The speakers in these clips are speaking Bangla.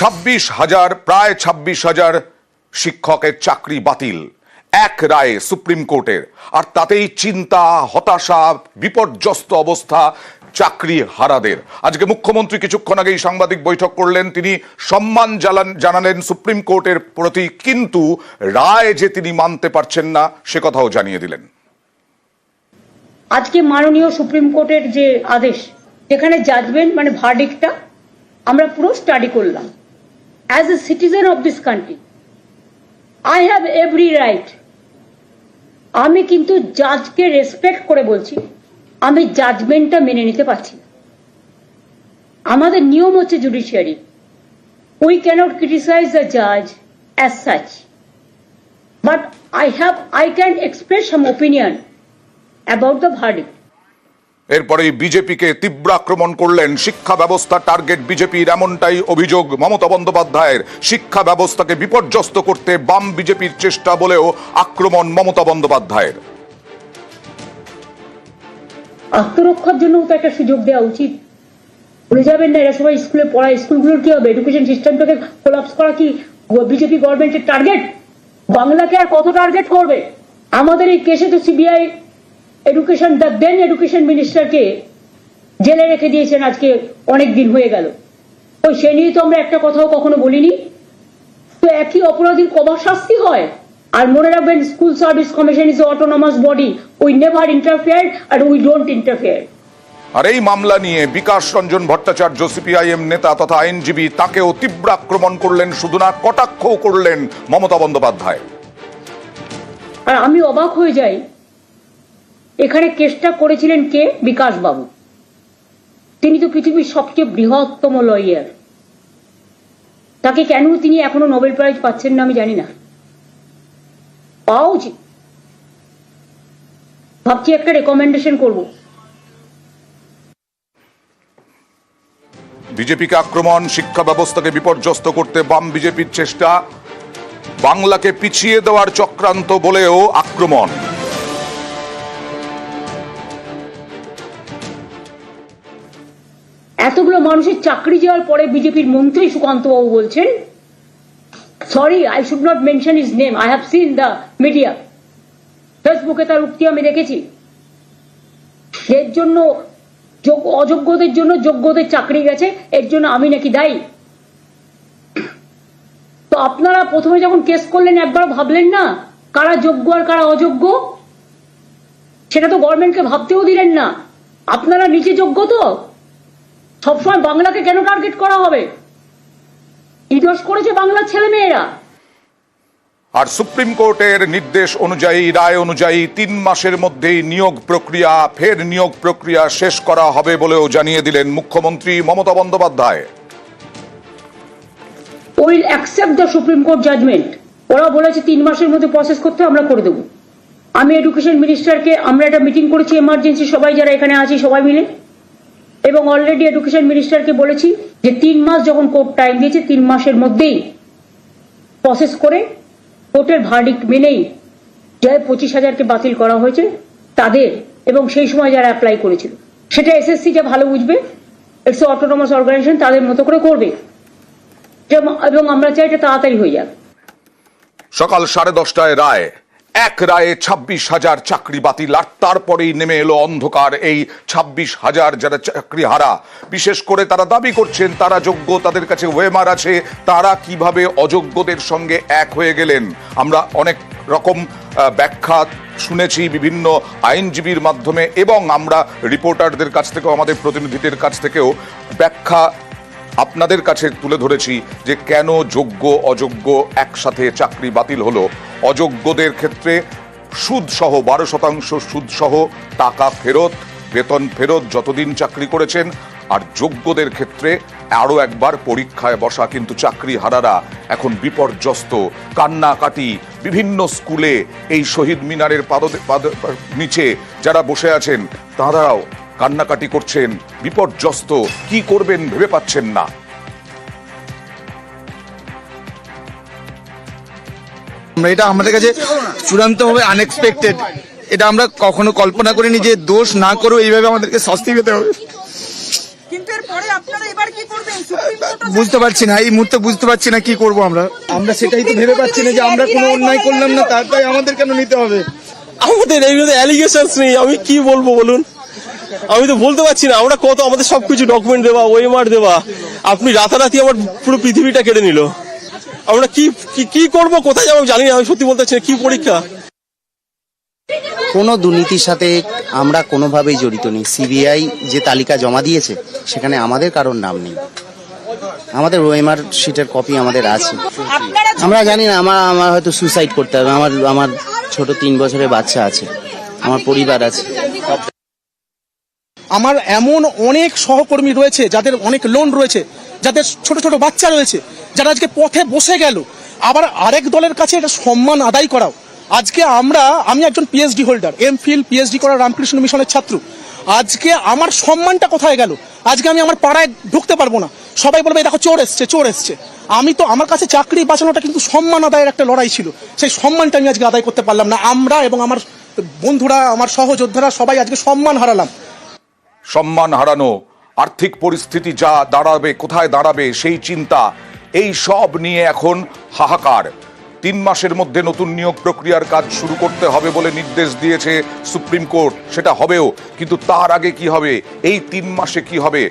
প্রায় 26,000 শিক্ষকের চাকরি বাতিল এক রায়ে সুপ্রিম কোর্টের, আর তাতেই চিন্তা, হতাশা, বিপর্যস্ত অবস্থা চাকরি হারাদের। আজকে মুখ্যমন্ত্রী কিছুক্ষণ আগেই সাংবাদিক বৈঠক করলেন, তিনি সম্মান জানালেন সুপ্রিম কোর্টের প্রতি, কিন্তু রায় যে তিনি মানতে পারছেন না সে কথাও জানিয়ে দিলেন। আজকে মাননীয় সুপ্রিম কোর্টের যে আদেশ, যেখানে জাজমেন্ট মানে ভার্ডিক্টটা আমরা পুরো স্টাডি করলাম। As a citizen of this country I have every right. আমি কিন্তু জাজকে রেসপেক্ট করে বলছি, আমি জাজমেন্টটা মেনে নিতে পারছি না। আমাদের নিয়ম হচ্ছে judiciary, we cannot criticize the জাজ as such, but I can express some opinion about the verdict. এরপরে বিজেপিকে তীব্র আক্রমণ করলেন শিক্ষা ব্যবস্থা টার্গেট বিজেপির, এমনটাই অভিযোগ মমতা বন্দ্যোপাধ্যায়ের। শিক্ষা ব্যবস্থাকে বিপর্যস্ত করতে বাম বিজেপির চেষ্টা বলেও আক্রমণ মমতা বন্দ্যোপাধ্যায়ের। আত্মরক্ষার জন্য তো একটা সুযোগ দেওয়া উচিত। ভুলে যাবেন না, এরা সবাই স্কুলে পড়ায়, স্কুলগুলোর কি হবে? এডুকেশন সিস্টেমটাকে কোলাপস করা কি বিজেপি গভর্নমেন্টের টার্গেট? বাংলাকে আর কত টার্গেট করবে? আমাদের এই কেসে তো CBI education, the then education মিনিস্টারকে জেলে রেখে দিয়েছেন, আজকে অনেক দিন হয়ে গেল। ওই সে নিয়ে তো আমরা একটা কথাও কখনো বলিনি। তো একই অপরাধীর কবার শাস্তি হয়? আর মনে রাখবেন, school service commission is autonomous body, we never interfere আর উই ডোন্ট ইন্টারফেয়ার। আর এই মামলা নিয়ে বিকাশ রঞ্জন ভট্টাচার্য সিপিআইএম নেতা তথা আইনজীবী, তাকেও তীব্র আক্রমণ করলেন, শুধু না কটাক্ষও করলেন মমতা বন্দ্যোপাধ্যায়। আর আমি অবাক হয়ে যাই, এখানে কেসটা করেছিলেন কে? বিকাশ বাবু। তিনি তো পৃথিবীর সবচেয়ে বৃহত্তম লয়ার। তাকে কেন তিনি এখনো নোবেল প্রাইজ পাচ্ছেন না আমি জানি না। পাওয়া উচিত। ভাবছি একটা রেকমেন্ডেশন করব। বিজেপিকে আক্রমণ, শিক্ষা ব্যবস্থাকে বিপর্যস্ত করতে বাম বিজেপির চেষ্টা, বাংলাকে পিছিয়ে দেওয়ার চক্রান্ত বলেও আক্রমণ। এতগুলো মানুষের চাকরি যাওয়ার পরে বিজেপির মন্ত্রী সুকান্ত বাবু বলছেন, sorry I should not mention his name, I have seen the media, ফেসবুকে তার উক্তি আমি দেখেছি, এর জন্য অযোগ্যদের জন্য যোগ্যদের চাকরি গেছে, এর জন্য আমি নাকি দায়ী। তো আপনারা প্রথমে যখন কেস করলেন একবার ভাবলেন না কারা যোগ্য আর কারা অযোগ্য? সেটা তো গভর্নমেন্টকে ভাবতেও দিলেন না। আপনারা নিজে যোগ্য তো? সবসময় বাংলাকে কেন টার্গেট করা হবে? কি দোষ করেছে বাংলার ছেলে মেয়েরা? আর সুপ্রিম কোর্টের নির্দেশ অনুযায়ী, রায় অনুযায়ী 3 মাসের মধ্যেই নিয়োগ প্রক্রিয়া শেষ করা হবে বলেও জানিয়ে দিলেন মুখ্যমন্ত্রী Mamata Bandyopadhyay. Will accept the supreme court judgment. ওরা বলেছে 3 মাসের মধ্যে প্রসেস করতে, আমরা করে দেবো। আমি এডুকেশন মিনিস্টারকে, আমরা একটা মিটিং করেছি এমার্জেন্সি, সবাই যারা এখানে আছি সবাই মিলে, এবং অলরেডি এডুকেশন মিনিস্টারকে বলেছি যে 3 মাস যখন কোর্ট টাইম দিয়েছে, 3 মাসের মধ্যেই প্রসেস করে কোর্টের ভার্ডিক্ট মেনেই যে 25,000কে বাতিল করা হয়েছে তাদের, এবং সেই সময় যারা অ্যাপ্লাই করেছিল, সেটা এসএসসি যা ভালো বুঝবে, ইটস অটোনমাস অর্গানাইজেশন, তাদের মতো করে করবে, এবং আমরা চাই এটা তাড়াতাড়ি হয়ে যাবে। সকাল 10:30টায় রায়, এক রায়ে 26,000 চাকরি বাতিল। আর তারপরেই নেমে এলো অন্ধকার। এই 26,000 যারা চাকরি হারা, বিশেষ করে তারা দাবি করছেন তারা যোগ্য, তাদের কাছে ওয়েমার আছে, তারা কিভাবে অযোগ্যদের সঙ্গে এক হয়ে গেলেন? আমরা অনেক রকম ব্যাখ্যা শুনেছি বিভিন্ন আইনজীবীর মাধ্যমে, এবং আমরা রিপোর্টারদের কাছ থেকেও, আমাদের প্রতিনিধিদের কাছ থেকেও ব্যাখ্যা আপনাদের কাছে তুলে ধরেছি যে কেন যোগ্য অযোগ্য একসাথে চাকরি বাতিল হলো। অযোগ্যদের ক্ষেত্রে সুদ সহ 12% সুদ সহ টাকা ফেরত, বেতন ফেরত যতদিন চাকরি করেছেন, আর যোগ্যদের ক্ষেত্রে আরও একবার পরীক্ষায় বসা। কিন্তু চাকরি হারারা এখন বিপর্যস্ত, কান্নাকাটি। বিভিন্ন স্কুলে এই শহীদ মিনারের নিচে যারা বসে আছেন তারাও কান্নাকাটি করছেন, বিপর্যস্ত, কি করবেন ভেবে পাচ্ছেন না। এটা আমাদের কাছে চূড়ান্তভাবে আনএক্সপেক্টেড। এটা আমরা কখনো কল্পনা করিনি যে দোষ না করেও এইভাবে আমাদেরকে শাস্তি পেতে হবে। কিন্তু এরপরে আপনারা এবার কি করবেন? সুপ্রিম কোর্টও বুঝতে পারছি না, এই মুহূর্তে বুঝতে পারছি না কি করব আমরা সেটাই তো ভেবে পাচ্ছি না যে আমরা কোনো অন্যায় করলাম না, তারপরে আমাদের কেন নিতে হবে? আমাদের এই অ্যালিগেশনস নেই, আমি কি বলবো বলুন, আমি তো বলতে পারছি না। আমরা কত, আমাদের সবকিছু ডকুমেন্ট দেওয়া, ওএমআর দেওয়া, আপনি রাতারাতি আমার পুরো পৃথিবীটা কেড়ে নিল। আমরা কি করব, কোথায় যাবো জানি না, আমি সত্যি বলতে পারছি না। কি পরীক্ষা? কোনো দুর্নীতির সাথে আমরা কোনোভাবেই জড়িত নেই। সিবিআই যে তালিকা জমা দিয়েছে সেখানে আমাদের কারোর নাম নেই। আমাদের ওএমআর শিটের কপি আমাদের আছে। আমরা জানি না, আমার হয়তো সুসাইড করতে হবে। আমার ছোট 3 বছরের বাচ্চা আছে, আমার পরিবার আছে। আমার এমন অনেক সহকর্মী রয়েছে যাদের অনেক লোন রয়েছে, যাদের ছোট ছোট বাচ্চা রয়েছে, যারা আজকে পথে বসে গেল। আবার আরেক দলের কাছে এটা সম্মান আদায় করাও। আজকে আমি একজন পিএইচডি হোল্ডার, এমফিল পিএইচডি করা রামকৃষ্ণ মিশনের ছাত্র। আজকে আমার সম্মানটা কোথায় গেল? আজকে আমি আমার পাড়ায় ঢুকতে পারবো না, সবাই বলবে দেখো চোর এসছে। আমি তো, আমার কাছে চাকরি বাঁচানোটা কিন্তু সম্মান আদায়ের একটা লড়াই ছিল, সেই সম্মানটা আমি আজকে আদায় করতে পারলাম না। আমরা এবং আমার বন্ধুরা, আমার সহযোদ্ধারা সবাই আজকে সম্মান হারালাম। সম্মান হারানো, আর্থিক পরিস্থিতি যা দাঁড়াবে, কোথায় দাঁড়াবে সেই চিন্তা, এই সব নিয়ে এখন হাহাকার। 3 মাসের মধ্যে নতুন নিয়োগ প্রক্রিয়ার কাজ শুরু করতে হবে বলে নির্দেশ দিয়েছে সুপ্রিম কোর্ট, সেটা হবেও, কিন্তু তার আগে কি হবে, এই 3 মাসে কি হবে,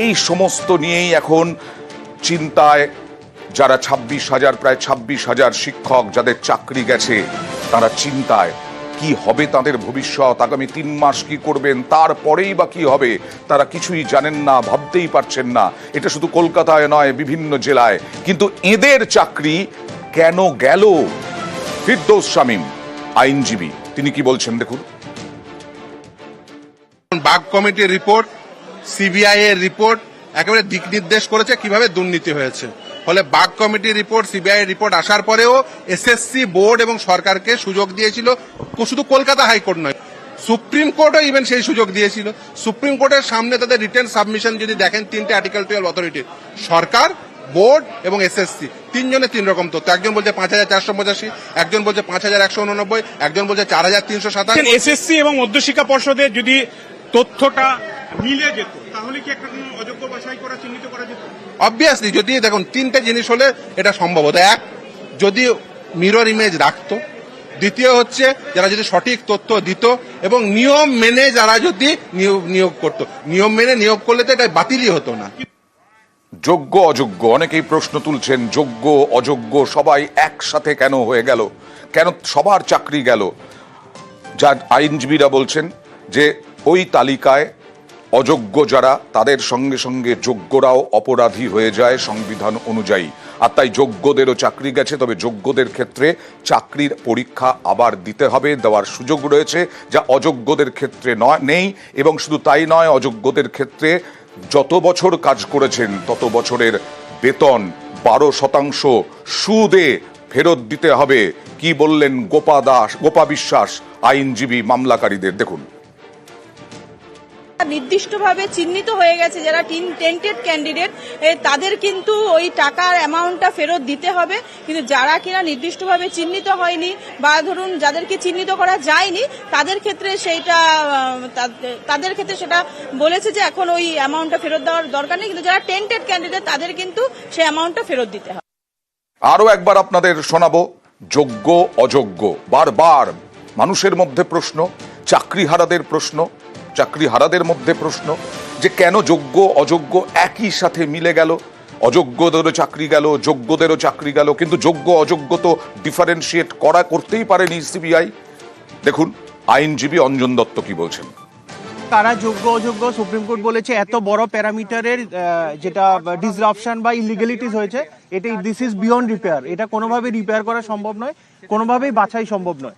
এই সমস্ত নিয়েই এখন চিন্তায় যারা 26,000, প্রায় 26,000 শিক্ষক যাদের চাকরি গেছে, তারা চিন্তায় কি হবে তাদের ভবিষ্যৎ, আগামী 3 মাস কি করবেন, তারপরেই বা কি হবে তারা কিছুই জানেন না, ভাবতেই পারছেন না। এটা শুধু কলকাতায় নয়, বিভিন্ন জেলায়। কিন্তু এদের চাকরি কেন গেল? ফিরদৌস শামীম আইনজীবী, তিনি কি বলছেন দেখুন। বাগ কমিটির রিপোর্ট, সিবিআই এর রিপোর্ট একেবারে দিক নির্দেশ করেছে কিভাবে দুর্নীতি হয়েছে। ফলে বাগ কমিটির রিপোর্ট, সিবিআই এর রিপোর্ট আসার পরেও এসএসসি বোর্ড এবং সরকারকে সুযোগ দিয়েছিল, শুধু কলকাতা হাইকোর্ট নয়, সুপ্রিম কোর্টও ইভেন সেই সুযোগ দিয়েছিল। সুপ্রিম কোর্টের সামনে তাদের রিটেন সাবমিশন যদি দেখেন, 3টে আর্টিকেল 12 অথরিটি, সরকার, বোর্ড এবং এসএসসি, 3 জনের 3 রকম তথ্য। একজন বলছে 5,485, একজন বলছে 5,189, একজন বলছে 4,327। এসএসসি এবং মধ্যশিক্ষা পর্ষদের যদি তথ্যটা মিলে যেত তাহলে কি একটা অযোগ্য বাছাই করা, চিহ্নিত করা যেত? অবভিয়াসলি, যদি দেখুন 3টে জিনিস হলে এটা সম্ভব হতো। এক, যদি মিরর ইমেজ রাখতো। দ্বিতীয় হচ্ছে যারা যদি সঠিক তথ্য দিত, এবং নিয়ম মেনে যারা যদি নিয়োগ করতো। নিয়ম মেনে নিয়োগ করলে তো এটা বাতিলই হতো না। যোগ্য অযোগ্য, অনেকেই প্রশ্ন তুলছেন, যোগ্য অযোগ্য সবাই একসাথে কেন হয়ে গেল, কেন সবার চাকরি গেল? যা আইনজীবীরা বলছেন যে ওই তালিকায় অযোগ্য যারা, তাদের সঙ্গে সঙ্গে যোগ্যরাও অপরাধী হয়ে যায় সংবিধান অনুযায়ী। আর তাই যোগ্যদেরও চাকরি গেছে, তবে যোগ্যদের ক্ষেত্রে চাকরির পরীক্ষা আবার দিতে হবে, দেওয়ার সুযোগ রয়েছে, যা অযোগ্যদের ক্ষেত্রে নেই। এবং শুধু তাই নয়, অযোগ্যদের ক্ষেত্রে যত বছর কাজ করেছেন তত বছরের বেতন 12% সুদে ফেরত দিতে হবে। কি বললেন গোপা বিশ্বাস আইনজীবী মামলাকারীদের, দেখুন। নির্দিষ্টভাবে চিহ্নিত হয়ে গেছে যারা টেন্টেড ক্যান্ডিডেট, তাদের কিন্তু ওই টাকার অ্যামাউন্টটা ফেরত দিতে হবে। কিন্তু যারা কিনা নির্দিষ্টভাবে চিহ্নিত হয়নি বা ধরুন যাদেরকে চিহ্নিত করা যায়নি, তাদের ক্ষেত্রে সেটা বলেছে যে এখন ওই অ্যামাউন্টটা ফেরত দেওয়ার দরকার নেই। কিন্তু যারা টেন্টেড ক্যান্ডিডেট তাদের কিন্তু সেই অ্যামাউন্টটা ফেরত দিতে হবে। আরো একবার আপনাদের শোনাবো যোগ্য অযোগ্য। বারবার মানুষের মধ্যে প্রশ্ন, চাকরিহারাদের প্রশ্ন, চাকরিহারাদের মধ্যে প্রশ্ন যে কেন যোগ্য অযোগ্য একই সাথে মিলে গেল। অযোগ্যদেরও চাকরি গেল, যোগ্যদেরও চাকরি গেল, কিন্তু যোগ্য অযোগ্য তো ডিফারেন্সিয়েট করতেই পারেনি সিবিআই। দেখুন আইনজীবী অঞ্জন দত্ত কি বলছেন। কারা যোগ্য অযোগ্য, সুপ্রিম কোর্ট বলেছে এত বড় প্যারামিটারের যেটা ডিসরাপশন বা ইলিগালিটিস হয়েছে, এটা দিস ইজ বিয়ন্ড রিপেয়ার। এটা কোনোভাবেই রিপেয়ার করা সম্ভব নয়, কোনোভাবেই বাছাই সম্ভব নয়।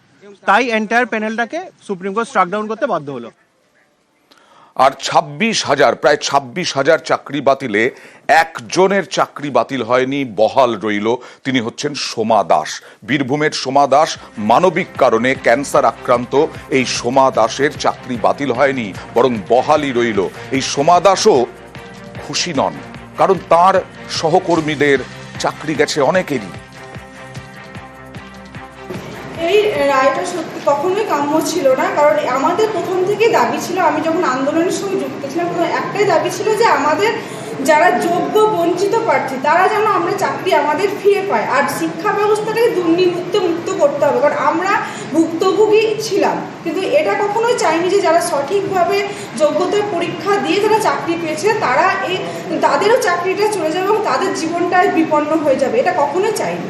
তাই এন্টায়ার প্যানেলটাকে সুপ্রিম কোর্ট স্ট্রাক ডাউন করতে বাধ্য হলো। আর 26,000, প্রায় 26,000 চাকরি বাতিলে একজনের চাকরি বাতিল হয়নি, বহাল রইল। তিনি হচ্ছেন সোমা দাস, বীরভূমের সোমা দাস। মানবিক কারণে ক্যান্সার আক্রান্ত এই সোমা দাসের চাকরি বাতিল হয়নি, বরং বহালই রইল। এই সোমা দাসও খুশি নন, কারণ তার সহকর্মীদের চাকরি গেছে অনেকেরই। এই রায়টা সত্যি কখনোই কাম্য ছিল না, কারণ আমাদের প্রথম থেকে দাবি ছিল, আমি যখন আন্দোলনের সঙ্গে যুক্ত ছিলাম তখন একটাই দাবি ছিল যে আমাদের যারা যোগ্য বঞ্চিত প্রার্থী তারা যেন আমরা চাকরি আমাদের ফিরে পাই। আর শিক্ষা ব্যবস্থাটাকে দুর্নীতিমুক্ত করতে হবে, কারণ আমরা ভুক্তভোগী ছিলাম, কিন্তু এটা কখনোই চাইনি যে যারা সঠিকভাবে যোগ্যতার পরীক্ষা দিয়ে যারা চাকরি পেয়েছে তাদেরও চাকরিটা চলে যাবে এবং তাদের জীবনটা বিপন্ন হয়ে যাবে, এটা কখনোই চাইনি।